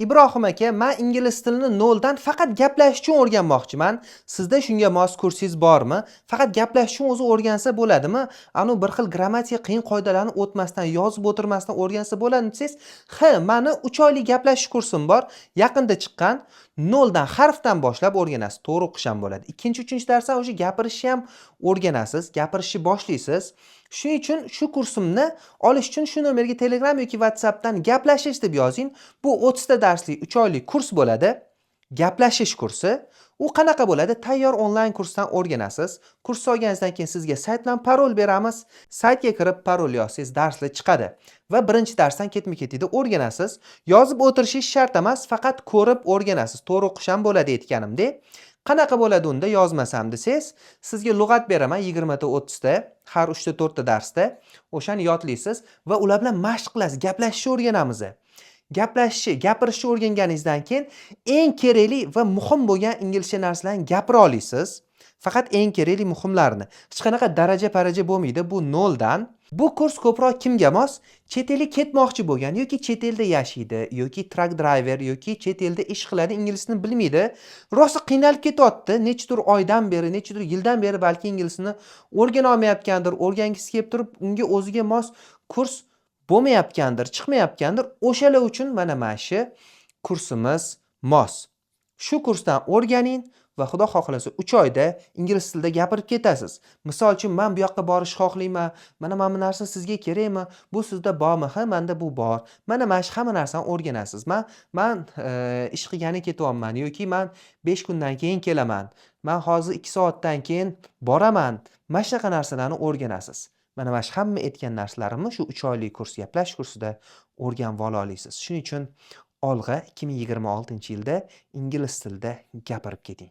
Ibrohim aka, men ingliz tilini noldan faqat gaplash uchun o'rganmoqchiman. Sizda shunga mos kursingiz bormi? Faqat gaplash uchun o'zi o'rgansa bo'ladimi? Anu bir xil grammatika qiyin qoidalarni o'tmasdan, yozib o'tirmasdan o'rgansa bo'ladimi desangiz, ha, meni 3 oylik gaplashish kursim bor. Yaqinda chiqqan. Noldan harfdan boshlab o'rganasiz. To'g'ri o'qish ham bo'ladi. Ikkinchi, uchinchi darsdan o'sha gapirishni ham o'rganasiz, gapirishni boshlaysiz. Shuning uchun shu kursimni olish uchun shu nomerga Telegram yoki WhatsAppdan gaplashish deb yozing. Bu 30 ta darslik 3 oylik kurs bo'ladi. Gaplashish kursi. U qanaqa bo'ladi? Tayyor onlayn kursdan o'rganasiz. Kurs olganingizdan keyin sizga sayt bilan parol beramiz. Saytga kirib parol yozsangiz darslar chiqadi va birinchi darsdan ketma-ketida o'rganasiz. Yozib o'tirishingiz shart emas, faqat ko'rib o'rganasiz. To'g'ri o'qish ham bo'ladi aytganimdek. Qanaqa bo'ladi unda yozmasam desangiz, sizga lug'at beraman 20 ta 30 ta, har 3 ta 4 ta darsda. O'shani yodlaysiz va ular bilan mashq qilasiz, gaplashishni o'rganamiz. Gaplashishni, gapirishni o'rganganingizdan keyin eng kerakli va muhim bo'lgan inglizcha narsalarni gapira olasiz. Faqat eng kerakli muhimlarini. Hech qanaqa daraja-paraja bo'lmaydi. Bu noldan. Bu kurs ko'proq kimga mos? Chet elga ketmoqchi bo'lgan yoki chet elda yashaydi, yoki truck driver yoki chet elda ish qiladi, inglizini bilmaydi. Rosa qiynalib ketyapti. Nechidir oydan beri, nechidir yildan beri balki inglizini o'rgana olmayotgandir, o'rgangisi kelib turib, unga o'ziga mos kurs bo'lmayotgandir, chiqmayotgandir. O'shalar uchun mana shu kursimiz mos. Shu kursdan o'rganing va xudo xohlasa 3 oyda ingliz tilida gapirib ketasiz. Misol uchun, men bu yoqqa borishni xohlayman. Mana bu narsa sizga kerakmi? Bu sizda bormi? Ha, menda bu bor. Mana shu hamma narsani o'rganasiz. Men ish qilgani ketyapman yoki men 5 kundan keyin kelaman. Men hozir 2 soatdan keyin boraman. Mana shunaqa narsalarni o'rganasiz. Mana shu hamma aytgan narsalarimni shu 3 oylik kurs gaplash kursida o'rganib olasiz. Shuning uchun olg'a 2026-yilda ingliz tilida gapirib keting.